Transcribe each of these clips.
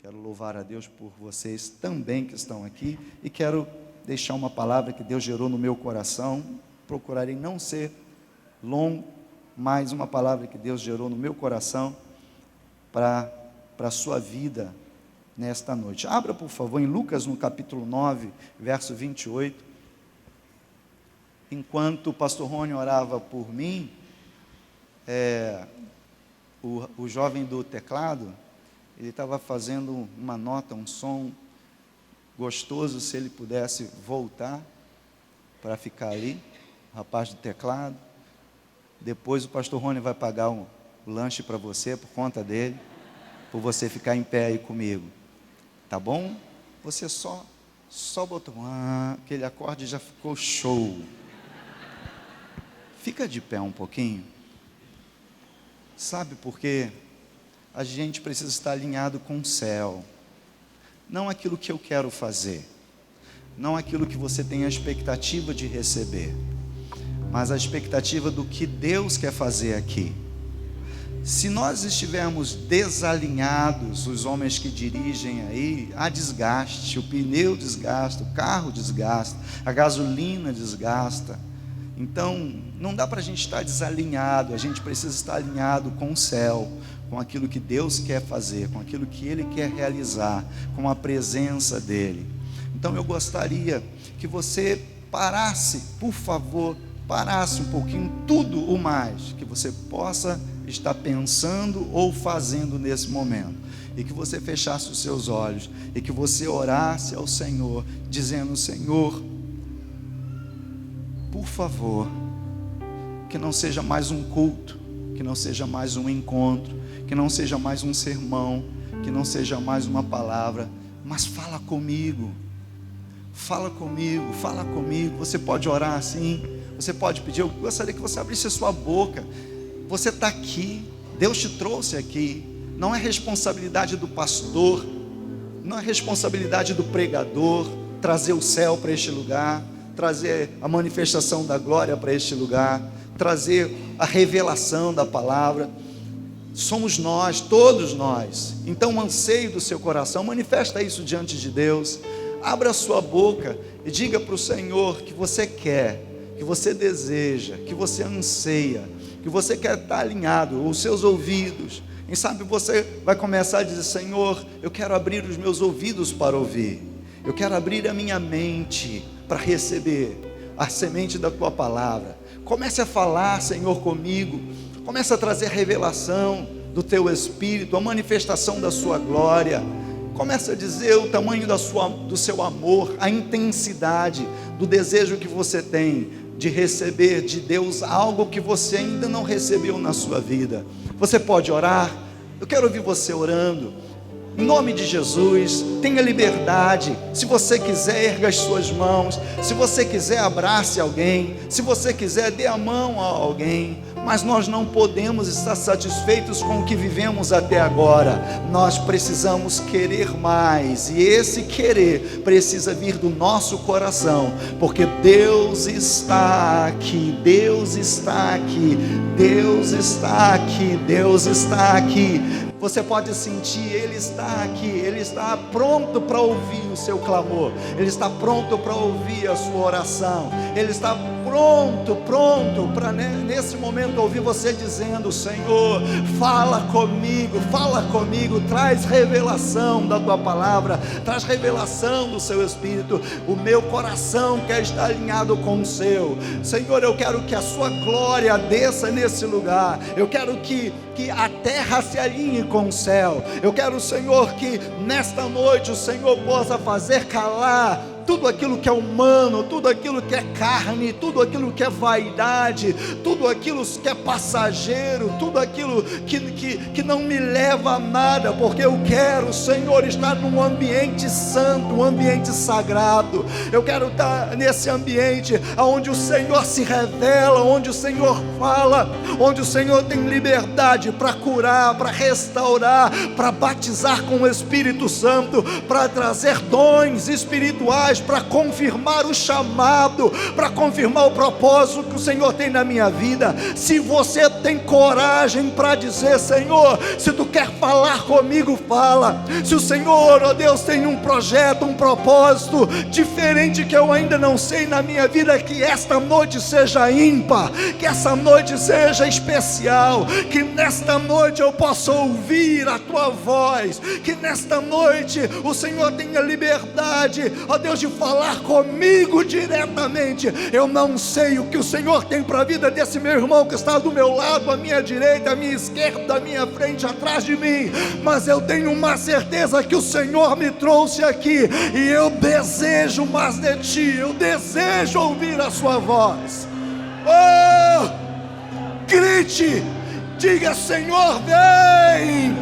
Quero louvar a Deus por vocês também que estão aqui e quero deixar uma palavra que Deus gerou no meu coração. Procurarei não ser longo, mas uma palavra que Deus gerou no meu coração para a sua vida nesta noite. Abra, por favor, em Lucas, no capítulo 9, verso 28. Enquanto o pastor Rony orava por mim, o jovem do teclado, ele estava fazendo uma nota, um som gostoso. Se ele pudesse voltar para ficar ali, o rapaz do teclado. Depois o pastor Rony vai pagar o lanche para você, por conta dele, por você ficar em pé aí comigo, tá bom? Você só botou aquele acorde, já ficou show. Fica de pé um pouquinho. Sabe por quê? A gente precisa estar alinhado com o céu. Não aquilo que eu quero fazer, não aquilo que você tem a expectativa de receber, mas a expectativa do que Deus quer fazer aqui. Se nós estivermos desalinhados, os homens que dirigem aí, há desgaste, o pneu desgasta, o carro desgasta, a gasolina desgasta. Então, não dá para a gente estar desalinhado, a gente precisa estar alinhado com o céu, com aquilo que Deus quer fazer, com aquilo que Ele quer realizar, com a presença dEle. Então eu gostaria que você parasse, por favor, parasse um pouquinho tudo o mais que você possa estar pensando ou fazendo nesse momento, e que você fechasse os seus olhos, e que você orasse ao Senhor, dizendo: Senhor, por favor, que não seja mais um culto, que não seja mais um encontro, que não seja mais um sermão, que não seja mais uma palavra, mas fala comigo, fala comigo, fala comigo. Você pode orar assim, você pode pedir. Eu gostaria que você abrisse a sua boca. Você está aqui, Deus te trouxe aqui. Não é responsabilidade do pastor, não é responsabilidade do pregador trazer o céu para este lugar, trazer a manifestação da glória para este lugar, trazer a revelação da palavra. Somos nós, todos nós. Então o anseio do seu coração, manifesta isso diante de Deus. Abra a sua boca e diga para o Senhor que você quer, que você deseja, que você anseia, que você quer estar alinhado. Os seus ouvidos, quem sabe você vai começar a dizer: Senhor, eu quero abrir os meus ouvidos para ouvir, eu quero abrir a minha mente para receber a semente da Tua palavra. Comece a falar, Senhor, comigo. Comece a trazer a revelação do Teu Espírito, a manifestação da Sua glória. Comece a dizer o tamanho do seu amor, a intensidade do desejo que você tem de receber de Deus algo que você ainda não recebeu na sua vida. Você pode orar? Eu quero ouvir você orando. Em nome de Jesus, tenha liberdade. Se você quiser, erga as suas mãos. Se você quiser, abrace alguém. Se você quiser, dê a mão a alguém. Mas nós não podemos estar satisfeitos com o que vivemos até agora. Nós precisamos querer mais. E esse querer precisa vir do nosso coração. Porque Deus está aqui. Deus está aqui. Deus está aqui. Deus está aqui. Você pode sentir, Ele está aqui, Ele está pronto para ouvir o seu clamor, Ele está pronto para ouvir a sua oração, Ele está pronto para nesse momento ouvir você dizendo: Senhor, fala comigo, traz revelação da Tua palavra, traz revelação do Seu Espírito. O meu coração quer estar alinhado com o Seu. Senhor, eu quero que a Sua glória desça nesse lugar, eu quero que a terra se alinhe com o céu. Eu quero, Senhor, que nesta noite o Senhor possa fazer calar tudo aquilo que é humano, tudo aquilo que é carne, tudo aquilo que é vaidade, tudo aquilo que é passageiro, tudo aquilo que não me leva a nada, porque eu quero, Senhor, estar num ambiente santo, um ambiente sagrado. Eu quero estar nesse ambiente onde o Senhor se revela, onde o Senhor fala, onde o Senhor tem liberdade para curar, para restaurar, para batizar com o Espírito Santo, para trazer dons espirituais, para confirmar o chamado, para confirmar o propósito que o Senhor tem na minha vida. Se você tem coragem para dizer: Senhor, se tu quer falar comigo, fala. Se o Senhor, ó Deus, tem um projeto, um propósito diferente que eu ainda não sei na minha vida, que esta noite seja ímpar, que essa noite seja especial, que nesta noite eu possa ouvir a tua voz, que nesta noite o Senhor tenha liberdade, ó Deus, de falar comigo diretamente. Eu não sei o que o Senhor tem para a vida desse meu irmão que está do meu lado, à minha direita, à minha esquerda, à minha frente, atrás de mim, mas eu tenho uma certeza que o Senhor me trouxe aqui, e eu desejo mais de ti, eu desejo ouvir a sua voz. Oh, grite, diga: Senhor, vem,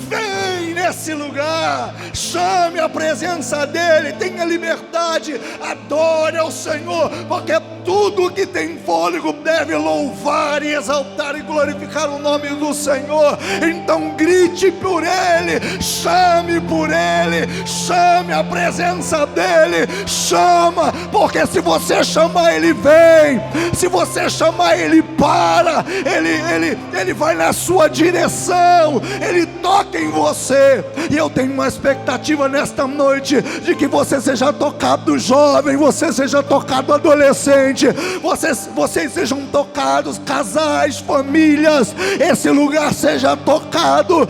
vem nesse lugar, chame a presença dEle, tenha liberdade, adore ao Senhor, porque tudo que tem fôlego deve louvar e exaltar e glorificar o nome do Senhor. Então grite por Ele, chame por Ele, chame a presença dEle, chama, porque se você chamar, Ele vem, se você chamar, Ele para, Ele vai na sua direção, Ele toca em você. E eu tenho uma expectativa nesta noite, de que você seja tocado jovem, você seja tocado adolescente, vocês sejam tocados, casais, famílias, esse lugar seja tocado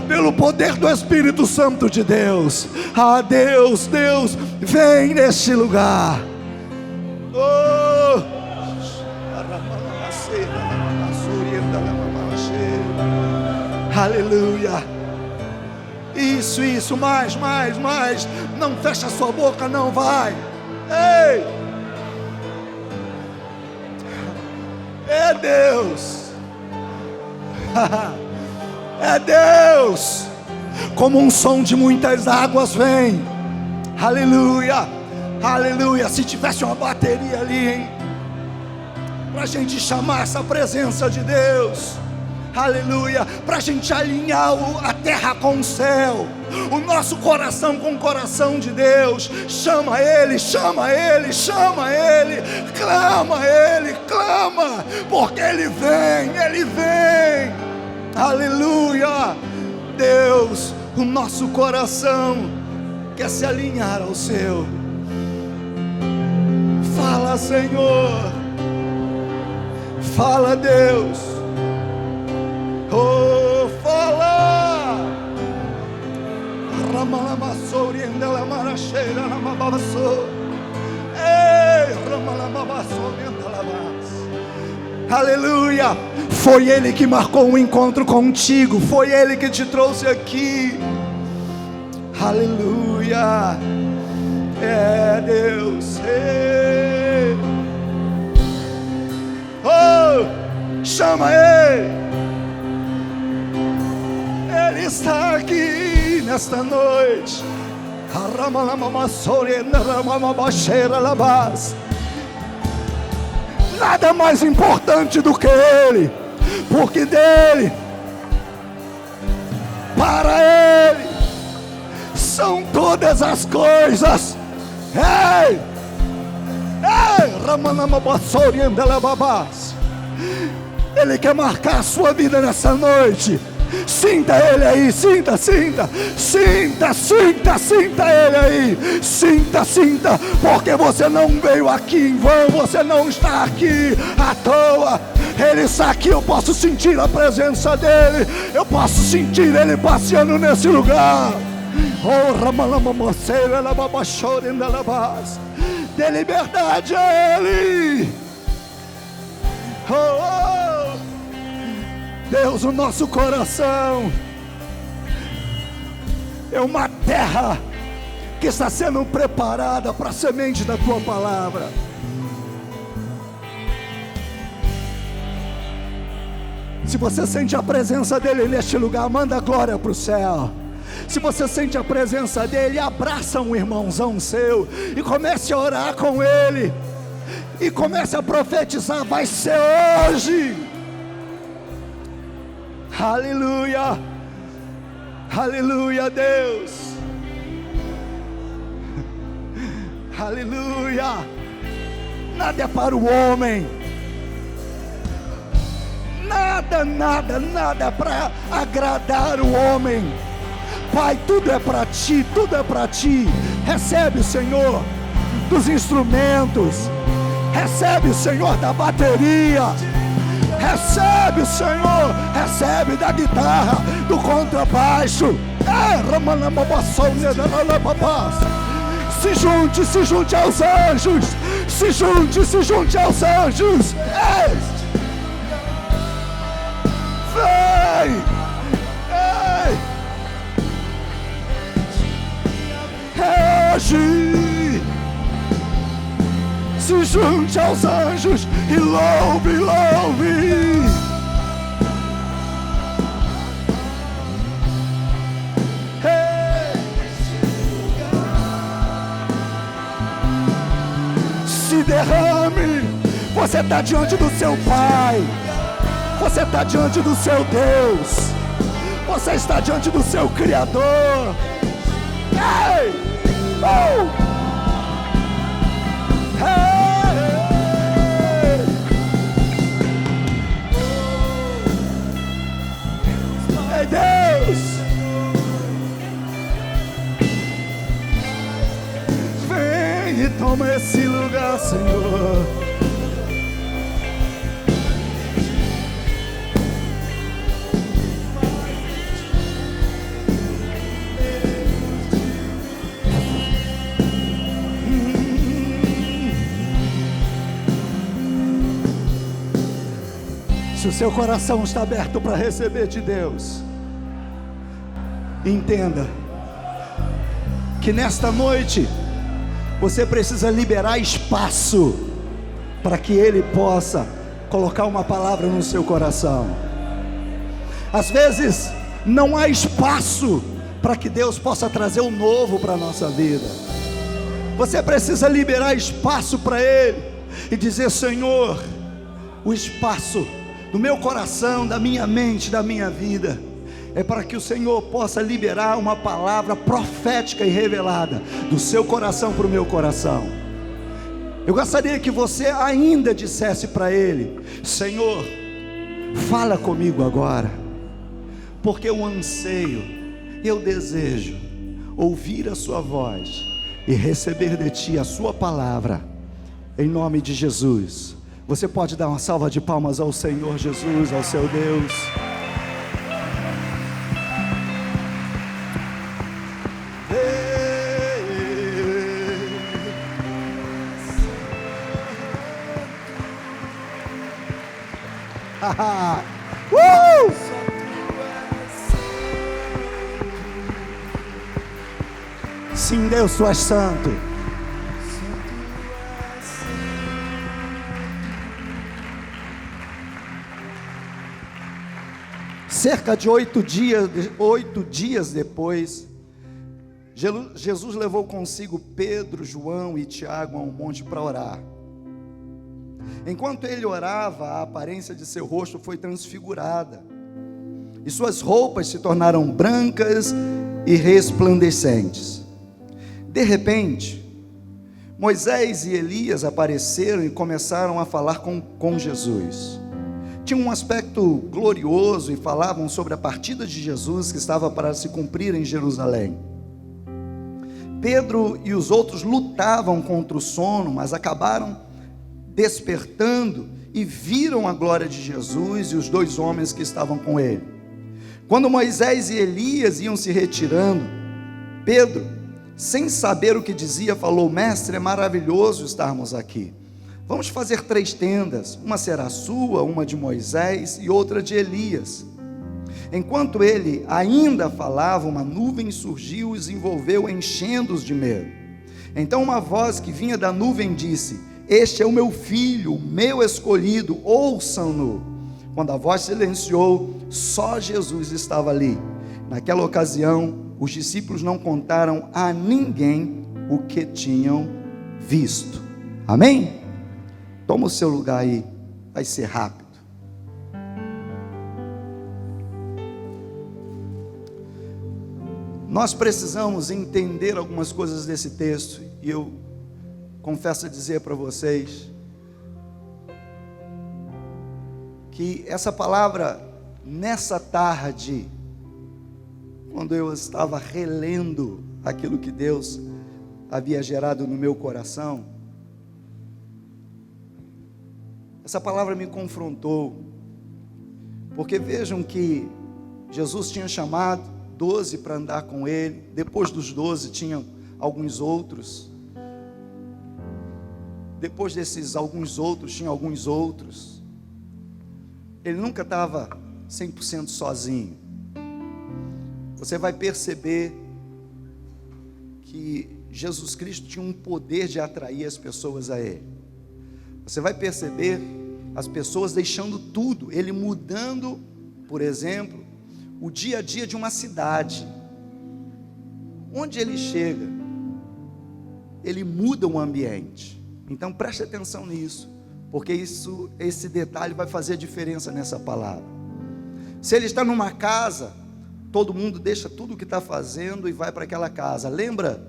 pelo poder do Espírito Santo de Deus. Ah, Deus, vem neste lugar. Oh, aleluia. Isso, mais, não fecha sua boca, não, vai. Ei, é Deus, é Deus, como um som de muitas águas vem. Aleluia, aleluia. Se tivesse uma bateria ali, hein, para a gente chamar essa presença de Deus. Aleluia, para a gente alinhar a terra com o céu, o nosso coração com o coração de Deus. Chama Ele, chama Ele, chama Ele, clama Ele, clama, porque Ele vem. Aleluia. Deus, o nosso coração quer se alinhar ao seu. Fala, Senhor, fala, Deus. Oh, fala. Aleluia. Foi Ele que marcou um encontro contigo, foi Ele que te trouxe aqui. Aleluia. É Deus. Ei. Oh, chama Ele. Ele está aqui nesta noite. Nada mais importante do que Ele, porque dEle, para Ele são todas as coisas. Ei, Ele quer marcar a sua vida nessa noite. Sinta Ele aí, sinta Ele aí, sinta, porque você não veio aqui em vão, você não está aqui à toa. Ele está aqui, eu posso sentir a presença dEle, eu posso sentir Ele passeando nesse lugar. Dê liberdade a Ele. Deus, o nosso coração é uma terra que está sendo preparada para a semente da Tua palavra. Se você sente a presença dEle neste lugar, manda glória para o céu. Se você sente a presença dEle, abraça um irmãozão seu e comece a orar com ele. e comece a profetizar: vai ser hoje. Aleluia, aleluia, Deus, aleluia. Nada é para o homem, nada é para agradar o homem. Pai, tudo é para ti, tudo é para ti. Recebe, Senhor, dos instrumentos, recebe, Senhor, da bateria, recebe, Senhor, recebe da guitarra, do contrabaixo. Se junte aos anjos, se junte aos anjos. Vem, hoje, se junte aos anjos e louve, louve. Se derrame. Você está diante do seu Pai, você está diante do seu Deus, você está diante do seu Criador. Ei! Oh! Ei, Deus! Vem e toma esse lugar, Senhor. Se o seu coração está aberto para receber de Deus, entenda que nesta noite você precisa liberar espaço para que Ele possa colocar uma palavra no seu coração. Às vezes não há espaço para que Deus possa trazer o novo para a nossa vida. Você precisa liberar espaço para Ele e dizer: Senhor, o espaço do meu coração, da minha mente, da minha vida, é para que o Senhor possa liberar uma palavra profética e revelada do seu coração para o meu coração. Eu gostaria que você ainda dissesse para Ele: Senhor, fala comigo agora, porque eu anseio, eu desejo ouvir a sua voz e receber de Ti a sua palavra, em nome de Jesus. Você pode dar uma salva de palmas ao Senhor Jesus, ao seu Deus. Sim, Deus, Tu és santo. Cerca de 8 dias depois, Jesus levou consigo Pedro, João e Tiago a um monte para orar. Enquanto ele orava, a aparência de seu rosto foi transfigurada, e suas roupas se tornaram brancas e resplandecentes. De repente, Moisés e Elias apareceram e começaram a falar com Jesus. Tinham um aspecto glorioso e falavam sobre a partida de Jesus que estava para se cumprir em Jerusalém. Pedro e os outros lutavam contra o sono, mas acabaram despertando e viram a glória de Jesus e os dois homens que estavam com ele. Quando Moisés e Elias iam se retirando, Pedro, sem saber o que dizia, falou: Mestre, é maravilhoso estarmos aqui. Vamos fazer 3 tendas, uma será sua, uma de Moisés e outra de Elias. Enquanto ele ainda falava, uma nuvem surgiu e os envolveu, enchendo-os de medo. Então uma voz que vinha da nuvem disse: Este é o meu filho, o meu escolhido, ouçam-no. Quando a voz silenciou, só Jesus estava ali. Naquela ocasião, os discípulos não contaram a ninguém o que tinham visto. Amém? Toma o seu lugar aí, vai ser rápido. Nós precisamos entender algumas coisas desse texto, e eu confesso a dizer para vocês que essa palavra, nessa tarde, quando eu estava relendo aquilo que Deus havia gerado no meu coração, essa palavra me confrontou, porque vejam que Jesus tinha chamado 12 para andar com ele, depois dos 12 tinham alguns outros, depois desses alguns outros, tinha alguns outros. Ele nunca estava 100% sozinho. Você vai perceber que Jesus Cristo tinha um poder de atrair as pessoas a ele. Você vai perceber as pessoas deixando tudo, ele mudando, por exemplo, o dia a dia de uma cidade. Onde ele chega, ele muda o ambiente. Então preste atenção nisso, porque esse detalhe vai fazer diferença nessa palavra. Se ele está numa casa, todo mundo deixa tudo o que está fazendo e vai para aquela casa. Lembra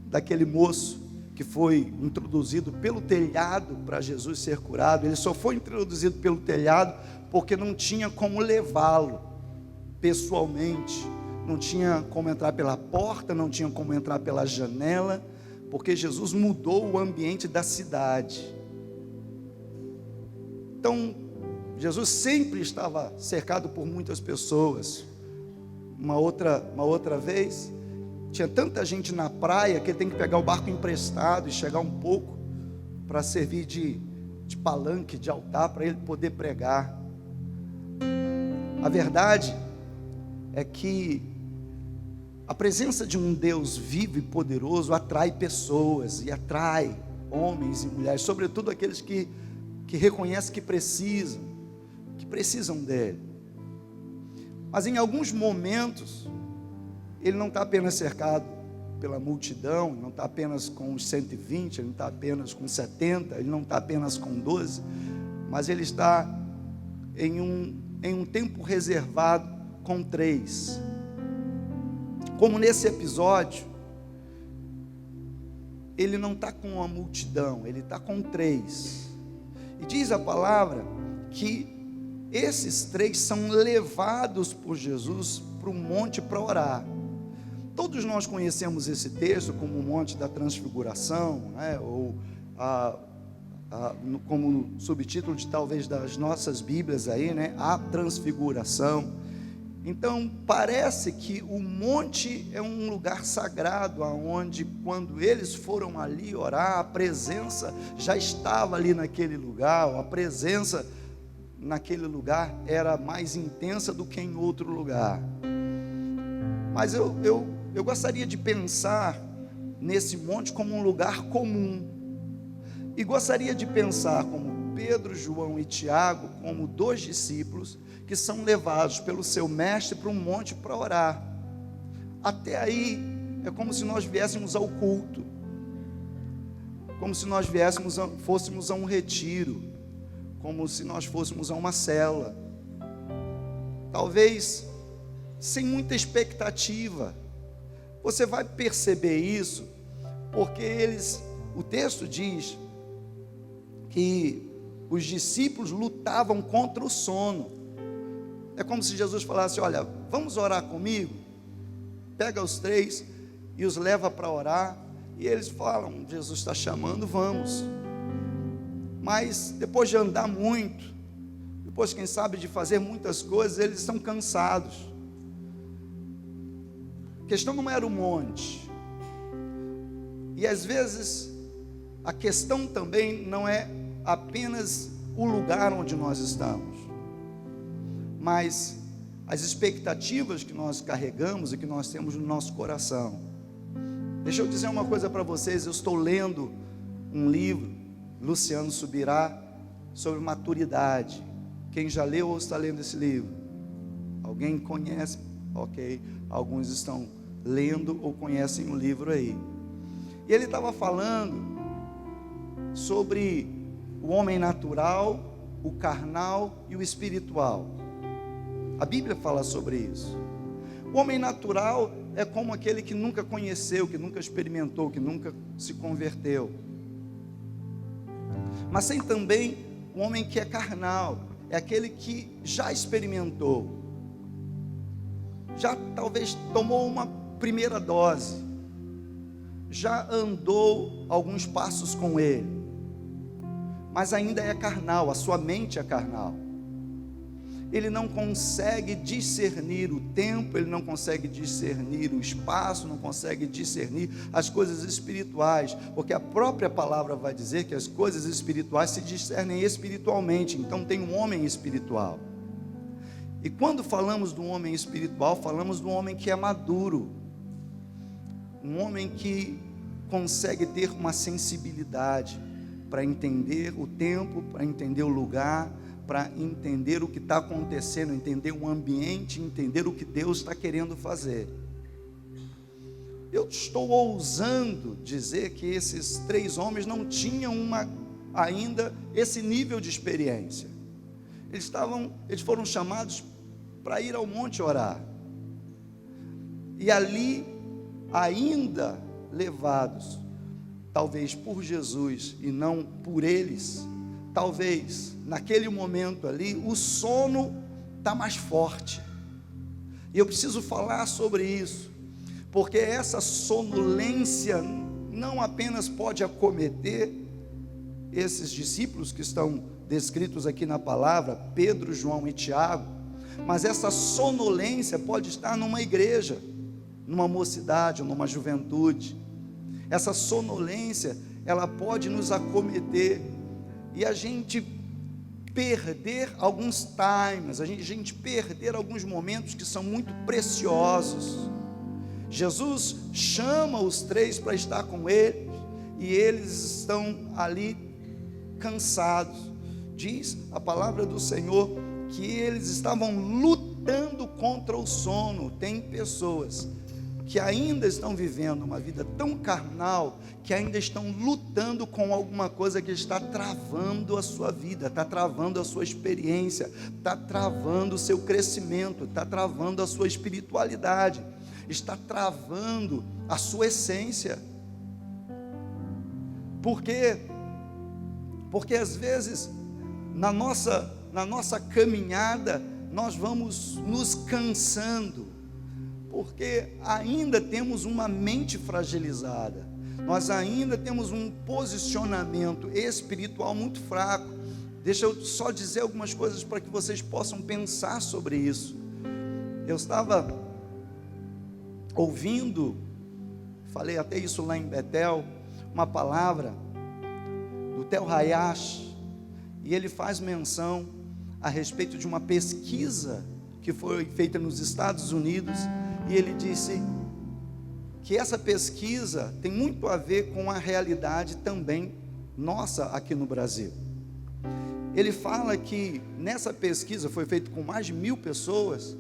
daquele moço que foi introduzido pelo telhado para Jesus ser curado? Ele só foi introduzido pelo telhado porque não tinha como levá-lo pessoalmente, não tinha como entrar pela porta, não tinha como entrar pela janela, porque Jesus mudou o ambiente da cidade. Então, Jesus sempre estava cercado por muitas pessoas. Uma outra vez, tinha tanta gente na praia que ele tem que pegar o barco emprestado e chegar um pouco para servir de palanque, de altar, para ele poder pregar. A verdade é que a presença de um Deus vivo e poderoso atrai pessoas, e atrai homens e mulheres, sobretudo aqueles que reconhecem que precisam dele. Mas em alguns momentos, ele não está apenas cercado pela multidão, ele não está apenas com os 120, ele não está apenas com 70, ele não está apenas com 12, mas ele está em um tempo reservado com 3. Como nesse episódio, ele não está com uma multidão, ele está com 3. E diz a palavra que esses 3 são levados por Jesus para o monte para orar. Todos nós conhecemos esse texto como o Monte da Transfiguração, né? Ou como subtítulo de talvez das nossas Bíblias aí, né? A Transfiguração. Então parece que o monte é um lugar sagrado, aonde quando eles foram ali orar, a presença já estava ali naquele lugar, a presença naquele lugar era mais intensa do que em outro lugar. Mas eu gostaria de pensar nesse monte como um lugar comum, e gostaria de pensar como Pedro, João e Tiago, como 2 discípulos que são levados pelo seu mestre para um monte para orar. Até aí é como se nós viéssemos ao culto, como se nós fôssemos a um retiro, como se nós fôssemos a uma cela, talvez sem muita expectativa. Você vai perceber isso porque o texto diz que os discípulos lutavam contra o sono. É como se Jesus falasse: olha, vamos orar comigo? Pega os 3 e os leva para orar. E eles falam: Jesus está chamando, vamos. Mas depois de andar muito, depois, quem sabe, de fazer muitas coisas, eles estão cansados. A questão não era o monte. E às vezes a questão também não é apenas o lugar onde nós estamos, mas as expectativas que nós carregamos e que nós temos no nosso coração. Deixa eu dizer uma coisa para vocês. Eu estou lendo um livro, Luciano Subirá, sobre maturidade. Quem já leu ou está lendo esse livro? Alguém conhece? Ok, alguns estão lendo ou conhecem o livro aí. E ele estava falando sobre o homem natural, o carnal e o espiritual. A Bíblia fala sobre isso. O homem natural é como aquele que nunca conheceu, que nunca experimentou, que nunca se converteu. Mas tem também o homem que é carnal, é aquele que já experimentou, já talvez tomou uma primeira dose, já andou alguns passos com ele, mas ainda é carnal, a sua mente é carnal. Ele não consegue discernir o tempo, ele não consegue discernir o espaço, não consegue discernir as coisas espirituais, porque a própria palavra vai dizer que as coisas espirituais se discernem espiritualmente. Então tem um homem espiritual. E quando falamos do homem espiritual, falamos do homem que é maduro, um homem que consegue ter uma sensibilidade para entender o tempo, para entender o lugar, para entender o que está acontecendo, entender o ambiente, entender o que Deus está querendo fazer. Eu estou ousando dizer que esses 3 homens não tinham ainda esse nível de experiência. Eles foram chamados para ir ao monte orar, e ali, ainda levados, talvez por Jesus e não por eles, talvez naquele momento ali, o sono está mais forte. E eu preciso falar sobre isso, porque essa sonolência não apenas pode acometer esses discípulos que estão descritos aqui na palavra, Pedro, João e Tiago, mas essa sonolência pode estar numa igreja, numa mocidade, ou numa juventude. Essa sonolência, ela pode nos acometer, e a gente perder alguns times, a gente perder alguns momentos que são muito preciosos. Jesus chama os 3 para estar com ele, e eles estão ali cansados. Diz a palavra do Senhor que eles estavam lutando contra o sono. Tem pessoas que ainda estão vivendo uma vida tão carnal, que ainda estão lutando com alguma coisa que está travando a sua vida, está travando a sua experiência, está travando o seu crescimento, está travando a sua espiritualidade, está travando a sua essência. Por quê? Porque às vezes na nossa caminhada nós vamos nos cansando, porque ainda temos uma mente fragilizada, nós ainda temos um posicionamento espiritual muito fraco. Deixa eu só dizer algumas coisas para que vocês possam pensar sobre isso. Eu estava ouvindo, falei até isso lá em Betel, uma palavra do Tel Hayash, e ele faz menção a respeito de uma pesquisa que foi feita nos Estados Unidos, e ele disse que essa pesquisa tem muito a ver com a realidade também nossa aqui no Brasil. Ele fala que nessa pesquisa, foi feita com mais de 1000 pessoas,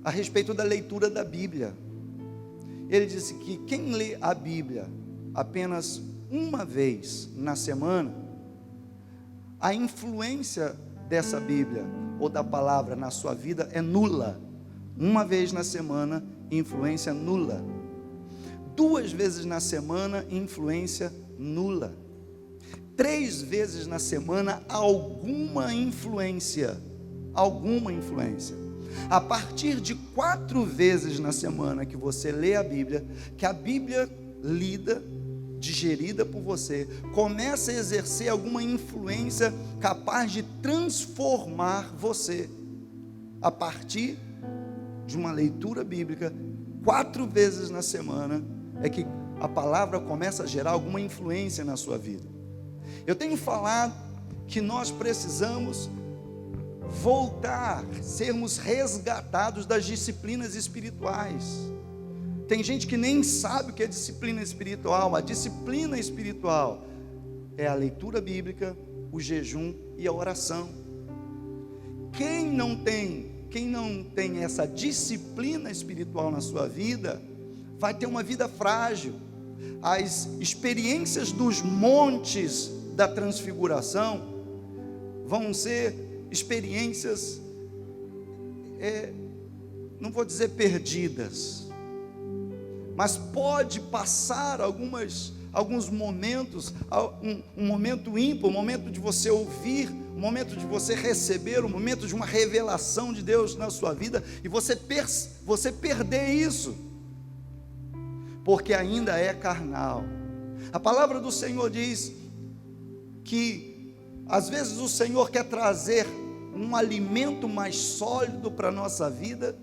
a respeito da leitura da Bíblia. Ele disse que quem lê a Bíblia apenas uma vez na semana, a influência dessa Bíblia ou da palavra na sua vida é nula. Uma vez na semana, influência nula. 2 vezes na semana, influência nula. 3 vezes na semana, alguma influência. A partir de 4 vezes na semana que você lê a Bíblia, que a Bíblia lida, digerida por você, começa a exercer alguma influência capaz de transformar você. A partir de uma leitura bíblica, 4 vezes na semana, é que a palavra começa a gerar alguma influência na sua vida. Eu tenho falado que nós precisamos voltar, sermos resgatados das disciplinas espirituais. Tem gente que nem sabe o que é disciplina espiritual. A disciplina espiritual é a leitura bíblica, o jejum e a oração. Quem não tem essa disciplina espiritual na sua vida, vai ter uma vida frágil. As experiências dos montes da transfiguração vão ser experiências, não vou dizer perdidas, mas pode passar alguns momentos, um momento ímpar, um momento de você ouvir, um momento de você receber, um momento de uma revelação de Deus na sua vida, e você perder isso, porque ainda é carnal. A palavra do Senhor diz que às vezes o Senhor quer trazer um alimento mais sólido para a nossa vida,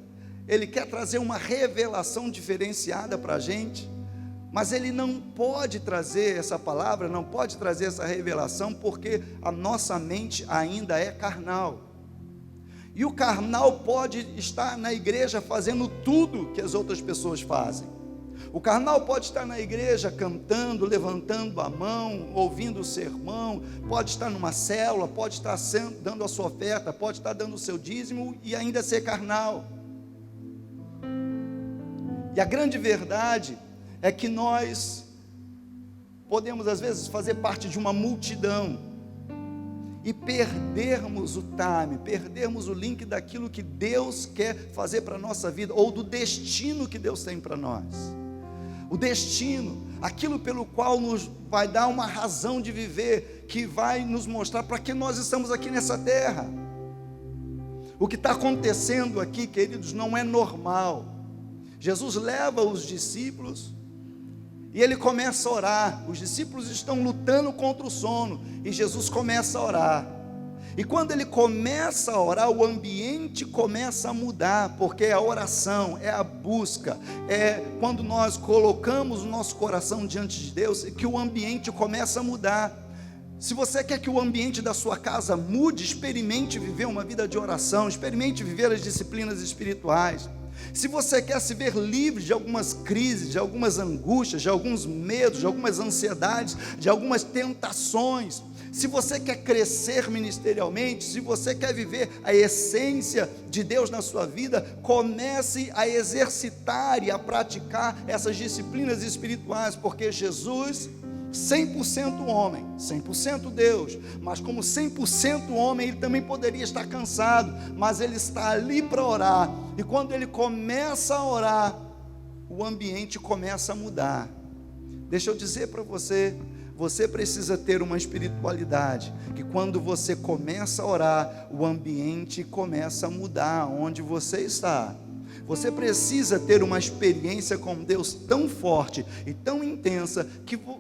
Ele quer trazer uma revelação diferenciada para a gente, mas Ele não pode trazer essa palavra, não pode trazer essa revelação, porque a nossa mente ainda é carnal, e o carnal pode estar na igreja fazendo tudo que as outras pessoas fazem. O carnal pode estar na igreja cantando, levantando a mão, ouvindo o sermão, pode estar numa célula, pode estar dando a sua oferta, pode estar dando o seu dízimo e ainda ser carnal. E a grande verdade é que nós podemos às vezes fazer parte de uma multidão e perdermos o time, perdermos o link daquilo que Deus quer fazer para a nossa vida, ou do destino que Deus tem para nós. O destino, aquilo pelo qual nos vai dar uma razão de viver, que vai nos mostrar para que nós estamos aqui nessa terra. O que está acontecendo aqui, queridos, não é normal. Jesus leva os discípulos e Ele começa a orar. Os discípulos estão lutando contra o sono e Jesus começa a orar. E quando Ele começa a orar, o ambiente começa a mudar, porque é a oração, é a busca, é quando nós colocamos o nosso coração diante de Deus, que o ambiente começa a mudar. Se você quer que o ambiente da sua casa mude, experimente viver uma vida de oração, experimente viver as disciplinas espirituais. Se você quer se ver livre de algumas crises, de algumas angústias, de alguns medos, de algumas ansiedades, de algumas tentações, se você quer crescer ministerialmente, se você quer viver a essência de Deus na sua vida, comece a exercitar e a praticar essas disciplinas espirituais, porque Jesus, 100% homem, 100% Deus, mas como 100% homem, Ele também poderia estar cansado, mas Ele está ali para orar, e quando Ele começa a orar, o ambiente começa a mudar. Deixa eu dizer para você, você precisa ter uma espiritualidade, que quando você começa a orar, o ambiente começa a mudar onde você está. Você precisa ter uma experiência com Deus tão forte e tão intensa,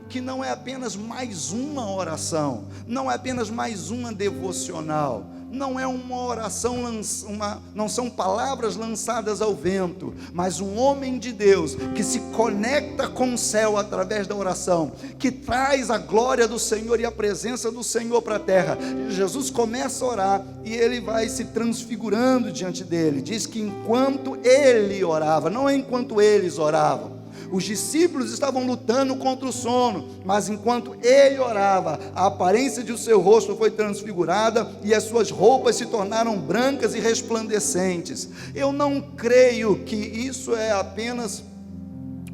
que não é apenas mais uma oração, não é apenas mais uma devocional, não é uma oração, não são palavras lançadas ao vento, mas um homem de Deus, que se conecta com o céu através da oração, que traz a glória do Senhor e a presença do Senhor para a terra. Jesus começa a orar, e Ele vai se transfigurando diante dele. Diz que enquanto Ele orava, não é enquanto eles oravam. Os discípulos estavam lutando contra o sono, mas enquanto Ele orava, a aparência de seu rosto foi transfigurada e as suas roupas se tornaram brancas e resplandecentes. Eu não creio que isso é apenas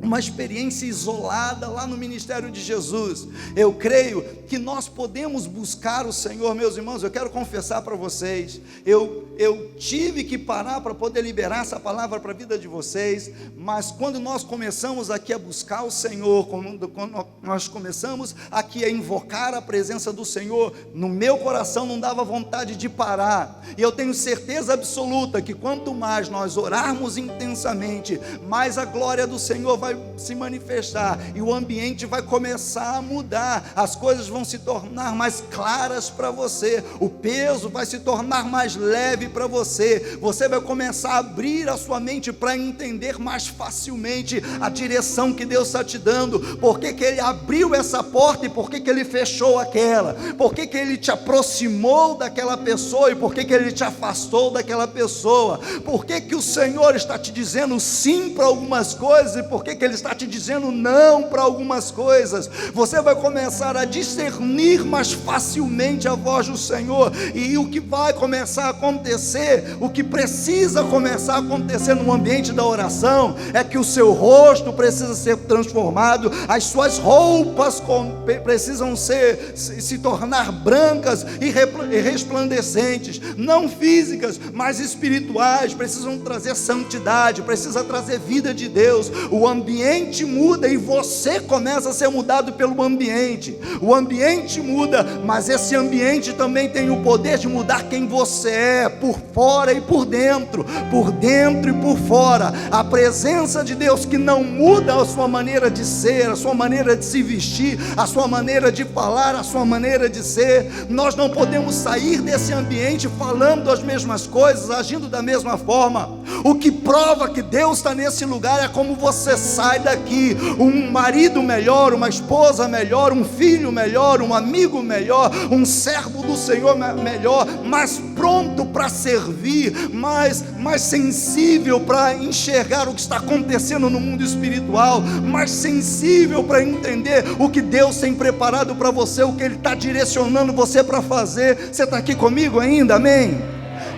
uma experiência isolada lá no ministério de Jesus. Eu creio que nós podemos buscar o Senhor. Meus irmãos, eu quero confessar para vocês, eu tive que parar para poder liberar essa palavra para a vida de vocês, mas quando nós começamos aqui a buscar o Senhor, quando nós começamos aqui a invocar a presença do Senhor, no meu coração não dava vontade de parar, e eu tenho certeza absoluta que quanto mais nós orarmos intensamente, mais a glória do Senhor vai se manifestar, e o ambiente vai começar a mudar, as coisas vão se tornar mais claras para você, o peso vai se tornar mais leve para você, você vai começar a abrir a sua mente para entender mais facilmente a direção que Deus está te dando, por que Ele abriu essa porta e por que Ele fechou aquela, por que Ele te aproximou daquela pessoa e por que Ele te afastou daquela pessoa, por que o Senhor está te dizendo sim para algumas coisas e por que que Ele está te dizendo não para algumas coisas. Você vai começar a discernir mais facilmente a voz do Senhor, e o que vai começar a acontecer, o que precisa começar a acontecer no ambiente da oração, é que o seu rosto precisa ser transformado, as suas roupas precisam se tornar brancas e resplandecentes, não físicas, mas espirituais, precisam trazer santidade, precisa trazer vida de Deus. O ambiente muda e você começa a ser mudado pelo ambiente. O ambiente muda, mas esse ambiente também tem o poder de mudar quem você é, por fora e por dentro e por fora. A presença de Deus que não muda a sua maneira de ser, a sua maneira de se vestir, a sua maneira de falar, a sua maneira de ser. Nós não podemos sair desse ambiente falando as mesmas coisas, agindo da mesma forma. O que prova que Deus está nesse lugar é como você sai daqui, um marido melhor, uma esposa melhor, um filho melhor, um amigo melhor, um servo do Senhor melhor, mais pronto para servir, mais sensível para enxergar o que está acontecendo no mundo espiritual, mais sensível para entender o que Deus tem preparado para você, o que Ele está direcionando você para fazer. Você está aqui comigo ainda? Amém?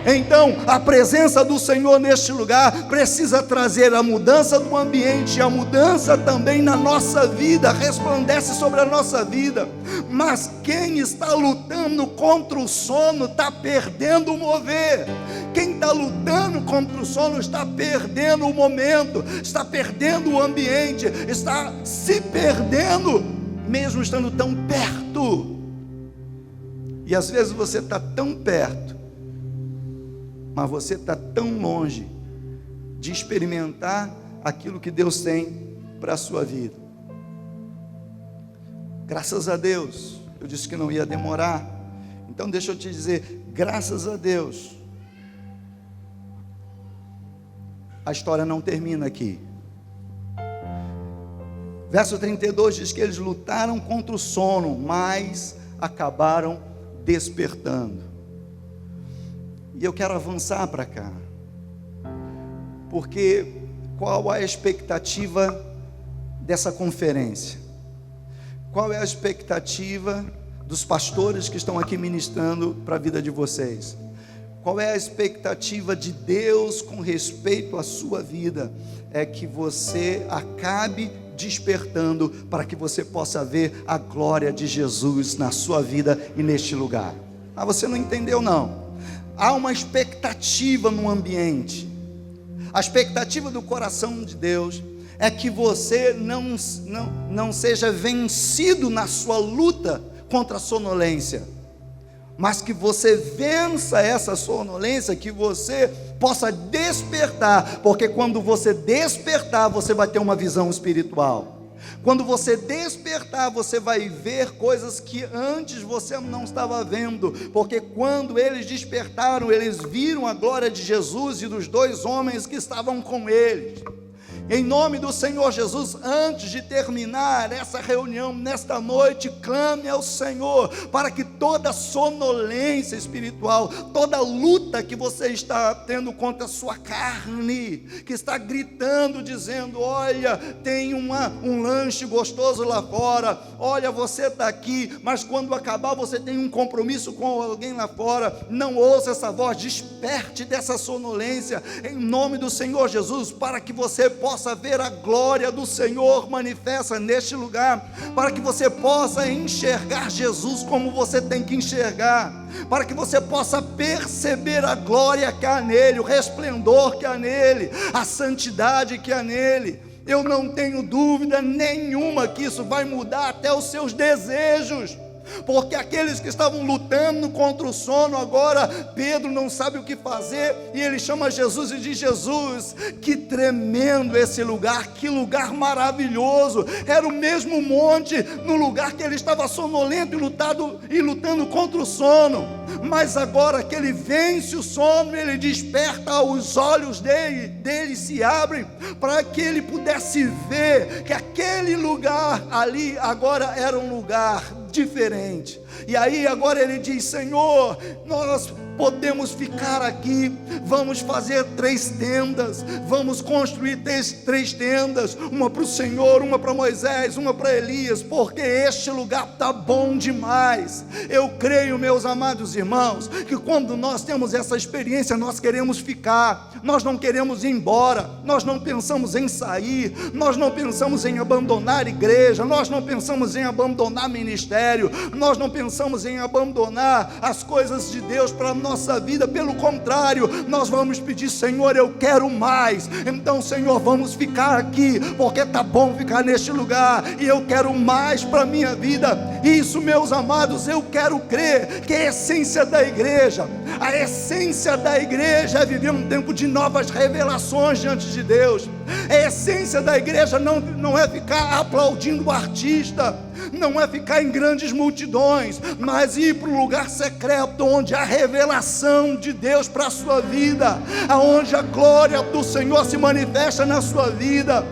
Então, a presença do Senhor neste lugar precisa trazer a mudança do ambiente, a mudança também na nossa vida, resplandece sobre a nossa vida. Mas quem está lutando contra o sono está perdendo o mover. Quem está lutando contra o sono está perdendo o momento, está perdendo o ambiente, está se perdendo, mesmo estando tão perto. E às vezes você está tão perto, mas você está tão longe de experimentar aquilo que Deus tem para a sua vida. Graças a Deus, eu disse que não ia demorar, então deixa eu te dizer, graças a Deus, a história não termina aqui. Verso 32 diz que eles lutaram contra o sono, mas acabaram despertando. E eu quero avançar para cá, porque qual a expectativa dessa conferência? Qual é a expectativa dos pastores que estão aqui ministrando para a vida de vocês? Qual é a expectativa de Deus com respeito à sua vida? É que você acabe despertando para que você possa ver a glória de Jesus na sua vida e neste lugar. Ah, você não entendeu não? Há uma expectativa no ambiente. A expectativa do coração de Deus é que você não seja vencido na sua luta contra a sonolência, mas que você vença essa sonolência, que você possa despertar, porque quando você despertar, você vai ter uma visão espiritual. Quando você despertar, você vai ver coisas que antes você não estava vendo, porque quando eles despertaram, eles viram a glória de Jesus e dos dois homens que estavam com eles. Em nome do Senhor Jesus, antes de terminar essa reunião nesta noite, clame ao Senhor para que toda sonolência espiritual, toda luta que você está tendo contra a sua carne, que está gritando, dizendo: olha, tem um lanche gostoso lá fora, olha, você está aqui, mas quando acabar você tem um compromisso com alguém lá fora. Não ouça essa voz, desperte dessa sonolência, em nome do Senhor Jesus, para que você possa ver a glória do Senhor manifesta neste lugar, para que você possa enxergar Jesus como você tem que enxergar, para que você possa perceber a glória que há nele, o resplendor que há nele, a santidade que há nele. Eu não tenho dúvida nenhuma que isso vai mudar até os seus desejos, porque aqueles que estavam lutando contra o sono, agora Pedro não sabe o que fazer, e ele chama Jesus e diz: Jesus, que tremendo esse lugar, que lugar maravilhoso. Era o mesmo monte no lugar que ele estava sonolento e lutando contra o sono, mas agora que ele vence o sono, ele desperta, os olhos dele se abrem, para que ele pudesse ver que aquele lugar ali agora era um lugar diferente. E aí agora ele diz: Senhor, nós podemos ficar aqui. Vamos fazer 3 tendas, vamos construir 3 tendas, uma para o Senhor, uma para Moisés, uma para Elias, porque este lugar está bom demais. Eu creio, meus amados irmãos, que quando nós temos essa experiência, nós queremos ficar, nós não queremos ir embora, nós não pensamos em sair, nós não pensamos em abandonar a igreja, nós não pensamos em abandonar ministério, nós não pensamos em abandonar as coisas de Deus para a nossa vida. Pelo contrário, nós vamos pedir: Senhor, eu quero mais. Então, Senhor, vamos ficar aqui, porque está bom ficar neste lugar, e eu quero mais para a minha vida. Isso, meus amados, eu quero crer que a essência da igreja é viver um tempo de novas revelações diante de Deus. A essência da igreja não é ficar aplaudindo o artista, não é ficar em grandes multidões, mas ir para um lugar secreto, onde há revelação de Deus para a sua vida, aonde a glória do Senhor se manifesta na sua vida.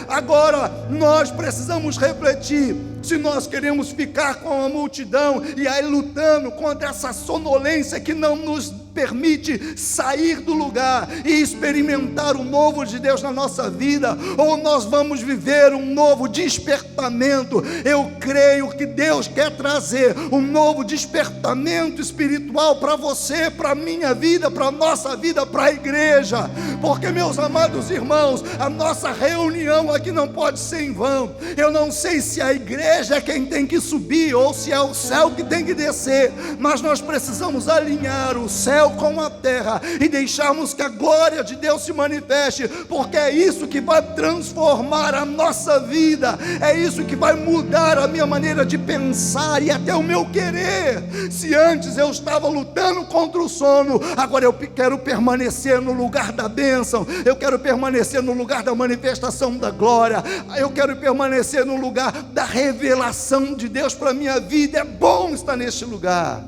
Agora, nós precisamos refletir se nós queremos ficar com a multidão e aí lutando contra essa sonolência que não nos permite sair do lugar e experimentar o novo de Deus na nossa vida, ou nós vamos viver um novo despertamento. Eu creio que Deus quer trazer um novo despertamento espiritual para você, para a minha vida, para a nossa vida, para a igreja, porque, meus amados irmãos, a nossa reunião aqui não pode ser em vão. Eu não sei se a igreja é quem tem que subir ou se é o céu que tem que descer, mas nós precisamos alinhar o céu com a terra e deixarmos que a glória de Deus se manifeste, porque é isso que vai transformar a nossa vida, é isso que vai mudar a minha maneira de pensar e até o meu querer. Se antes eu estava lutando contra o sono, agora eu quero permanecer no lugar da bênção, eu quero permanecer no lugar da manifestação da glória, eu quero permanecer no lugar da revelação de Deus para a minha vida. É bom estar neste lugar.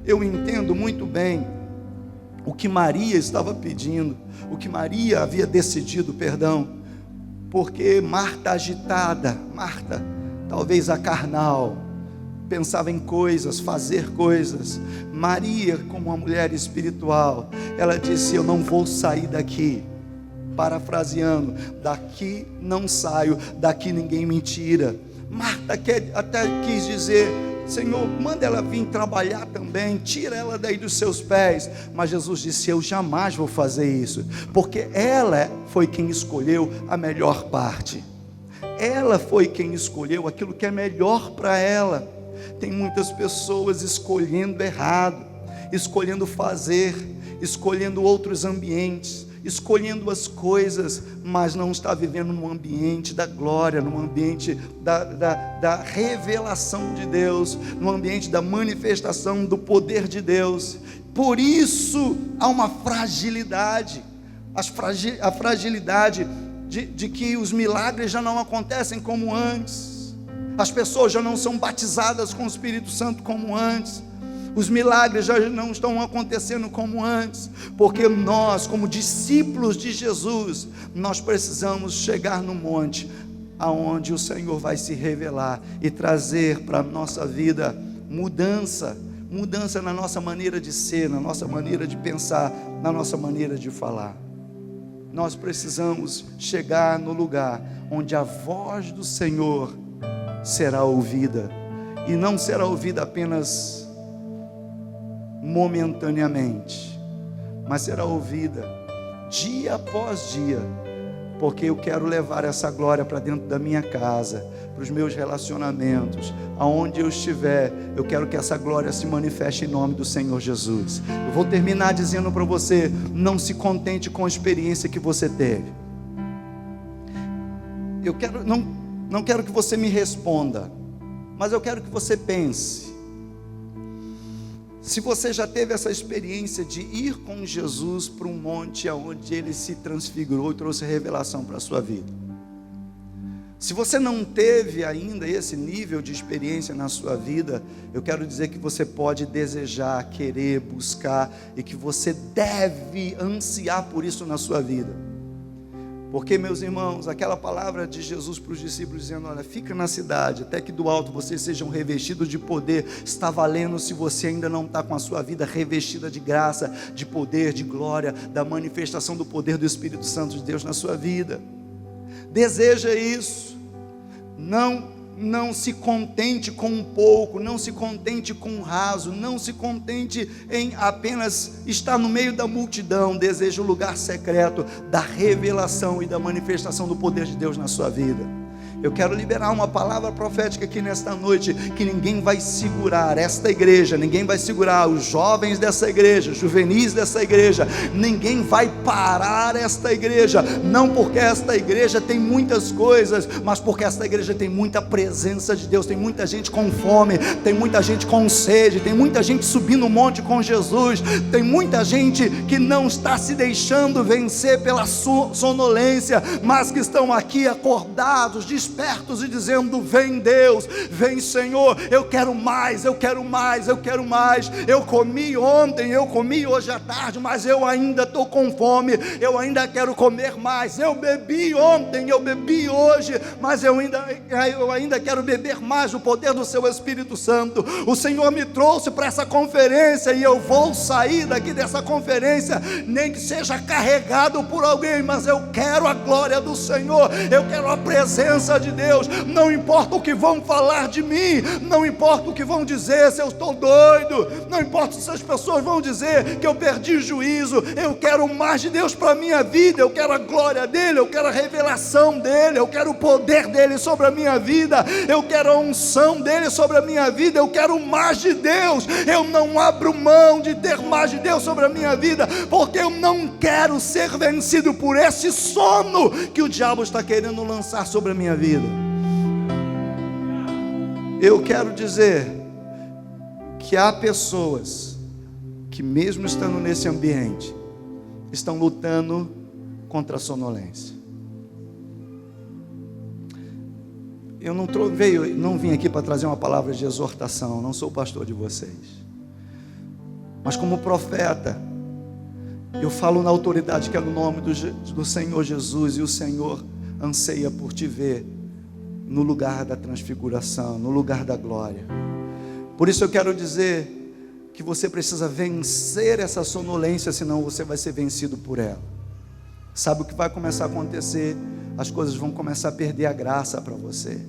Eu entendo muito bem o que Maria estava pedindo, o que Maria havia decidido, porque Marta agitada, Marta talvez a carnal, pensava em coisas, fazer coisas. Maria, como uma mulher espiritual, ela disse: eu não vou sair daqui. Parafraseando, daqui não saio, daqui ninguém me tira. Marta até quis dizer: Senhor, manda ela vir trabalhar também, tira ela daí dos seus pés. Mas Jesus disse: eu jamais vou fazer isso, porque ela foi quem escolheu a melhor parte, ela foi quem escolheu aquilo que é melhor para ela. Tem muitas pessoas escolhendo errado, escolhendo fazer, escolhendo outros ambientes, escolhendo as coisas, mas não está vivendo num ambiente da glória, num ambiente da revelação de Deus, num ambiente da manifestação do poder de Deus. Por isso há uma fragilidade, a fragilidade de que os milagres já não acontecem como antes, as pessoas já não são batizadas com o Espírito Santo como antes, os milagres já não estão acontecendo como antes, porque nós, como discípulos de Jesus, nós precisamos chegar no monte, aonde o Senhor vai se revelar e trazer para a nossa vida mudança na nossa maneira de ser, na nossa maneira de pensar, na nossa maneira de falar. Nós precisamos chegar no lugar onde a voz do Senhor será ouvida, e não será ouvida apenas momentaneamente, mas será ouvida dia após dia, porque eu quero levar essa glória para dentro da minha casa, para os meus relacionamentos, aonde eu estiver, eu quero que essa glória se manifeste em nome do Senhor Jesus. Eu vou terminar dizendo para você: não se contente com a experiência que você teve. Não quero que você me responda, mas eu quero que você pense. Se você já teve essa experiência de ir com Jesus para um monte onde Ele se transfigurou e trouxe revelação para a sua vida, se você não teve ainda esse nível de experiência na sua vida, eu quero dizer que você pode desejar, querer, buscar, e que você deve ansiar por isso na sua vida. Porque, meus irmãos, aquela palavra de Jesus para os discípulos dizendo: olha, fica na cidade, até que do alto vocês sejam revestidos de poder, está valendo se você ainda não está com a sua vida revestida de graça, de poder, de glória, da manifestação do poder do Espírito Santo de Deus na sua vida. Deseja isso. Não se contente com um pouco, não se contente com um raso, não se contente em apenas estar no meio da multidão. Deseja o lugar secreto da revelação e da manifestação do poder de Deus na sua vida. Eu quero liberar uma palavra profética aqui nesta noite, que ninguém vai segurar esta igreja, ninguém vai segurar os jovens dessa igreja, os juvenis dessa igreja, ninguém vai parar esta igreja, não porque esta igreja tem muitas coisas, mas porque esta igreja tem muita presença de Deus, tem muita gente com fome, tem muita gente com sede, tem muita gente subindo o monte com Jesus, tem muita gente que não está se deixando vencer pela sonolência, mas que estão aqui acordados, despertos e dizendo: vem Deus, vem Senhor, eu quero mais, eu quero mais, eu quero mais. Eu comi ontem, eu comi hoje à tarde, mas eu ainda estou com fome, eu ainda quero comer mais. Eu bebi ontem, eu bebi hoje, mas eu ainda quero beber mais o poder do seu Espírito Santo. O Senhor me trouxe para essa conferência e eu vou sair daqui dessa conferência, nem que seja carregado por alguém, mas eu quero a glória do Senhor, eu quero a presença de Deus. Não importa o que vão falar de mim, não importa o que vão dizer, se eu estou doido, não importa se as pessoas vão dizer que eu perdi juízo. Eu quero mais de Deus para a minha vida, eu quero a glória dele, eu quero a revelação dele, eu quero o poder dele sobre a minha vida, eu quero a unção dele sobre a minha vida, eu quero mais de Deus. Eu não abro mão de ter mais de Deus sobre a minha vida, porque eu não quero ser vencido por esse sono que o diabo está querendo lançar sobre a minha vida. Eu quero dizer que há pessoas que, mesmo estando nesse ambiente, estão lutando contra a sonolência. Eu não vim aqui para trazer uma palavra de exortação, não sou pastor de vocês, mas como profeta, eu falo na autoridade que é no nome do Senhor Jesus, e o Senhor anseia por te ver no lugar da transfiguração, no lugar da glória. Por isso eu quero dizer que você precisa vencer essa sonolência, senão você vai ser vencido por ela. Sabe o que vai começar a acontecer? As coisas vão começar a perder a graça para você.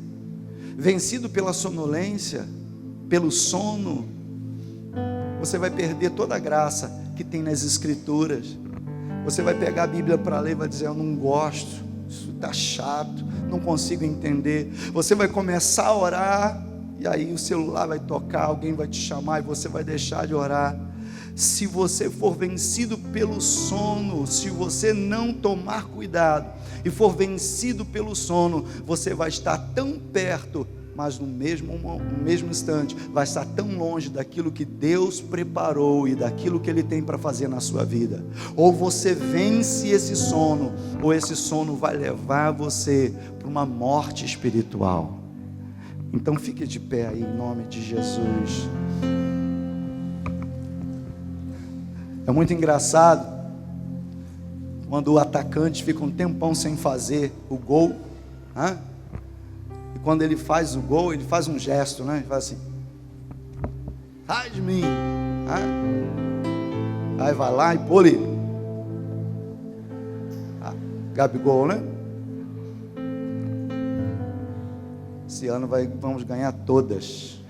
Vencido pela sonolência, pelo sono, você vai perder toda a graça que tem nas Escrituras. Você vai pegar a Bíblia para ler e vai dizer: eu não gosto, isso está chato, não consigo entender. Você vai começar a orar, e aí o celular vai tocar, alguém vai te chamar e você vai deixar de orar. Se você for vencido pelo sono, se você não tomar cuidado e for vencido pelo sono, você vai estar tão perto, mas no mesmo instante vai estar tão longe daquilo que Deus preparou e daquilo que Ele tem para fazer na sua vida. Ou você vence esse sono, ou esse sono vai levar você para uma morte espiritual. Então fique de pé aí em nome de Jesus. É muito engraçado quando o atacante fica um tempão sem fazer o gol, e quando ele faz o gol, ele faz um gesto, né? Ele faz assim: sai de mim, aí vai lá e pô ali, Gabigol, né? Esse ano vamos ganhar todas,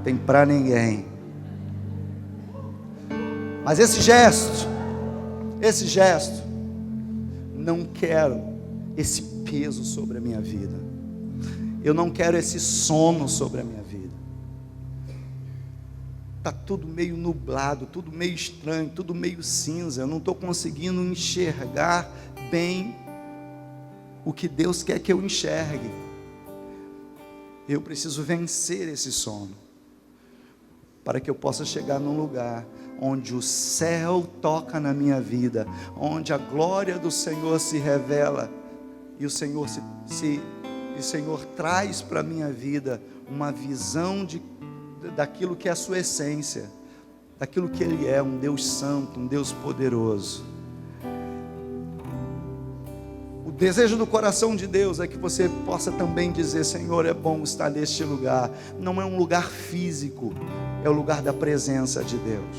tem pra ninguém. Mas esse gesto, não quero esse peso sobre a minha vida, eu não quero esse sono sobre a minha vida. Está tudo meio nublado, tudo meio estranho, tudo meio cinza, eu não estou conseguindo enxergar bem o que Deus quer que eu enxergue. Eu preciso vencer esse sono, para que eu possa chegar num lugar onde o céu toca na minha vida, onde a glória do Senhor se revela, e o Senhor o Senhor traz para a minha vida uma visão daquilo que é a sua essência, daquilo que Ele é, um Deus santo, um Deus poderoso. desejo do coração de Deus é que você possa também dizer: Senhor, é bom estar neste lugar. Não é um lugar físico, é o lugar da presença de Deus.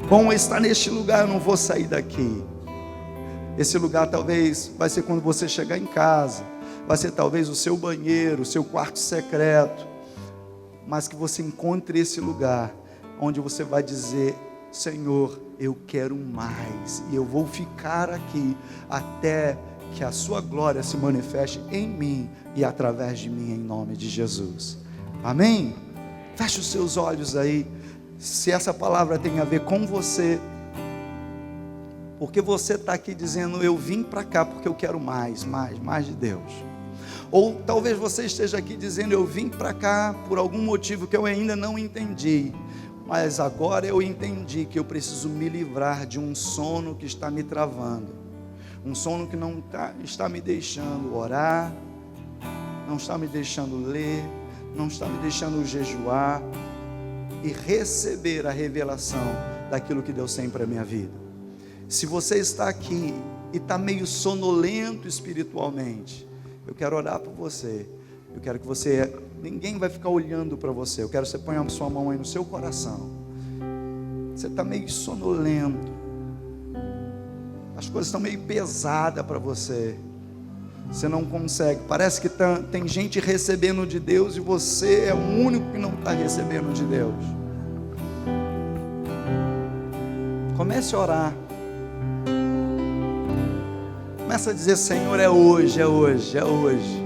Bom estar neste lugar, eu não vou sair daqui. Esse lugar talvez vai ser quando você chegar em casa, vai ser talvez o seu banheiro, o seu quarto secreto, mas que você encontre esse lugar onde você vai dizer: Senhor, eu quero mais, e eu vou ficar aqui até que a sua glória se manifeste em mim e através de mim, em nome de Jesus. Amém? Feche os seus olhos aí. Se essa palavra tem a ver com você, porque você está aqui dizendo: eu vim para cá porque eu quero mais de Deus. Ou talvez você esteja aqui dizendo: eu vim para cá por algum motivo que eu ainda não entendi, mas agora eu entendi que eu preciso me livrar de um sono que está me travando, um sono que não está me deixando orar, não está me deixando ler, não está me deixando jejuar e receber a revelação daquilo que Deus tem para a minha vida. Se você está aqui e está meio sonolento espiritualmente, eu quero orar por você. Eu quero que você, ninguém vai ficar olhando para você. Eu quero que você ponha a sua mão aí no seu coração. Você está meio sonolento, as coisas estão meio pesadas para você. Você não consegue, parece que tem gente recebendo de Deus e você é o único que não está recebendo de Deus. Comece a orar. Começa a dizer: Senhor, é hoje, é hoje, é hoje.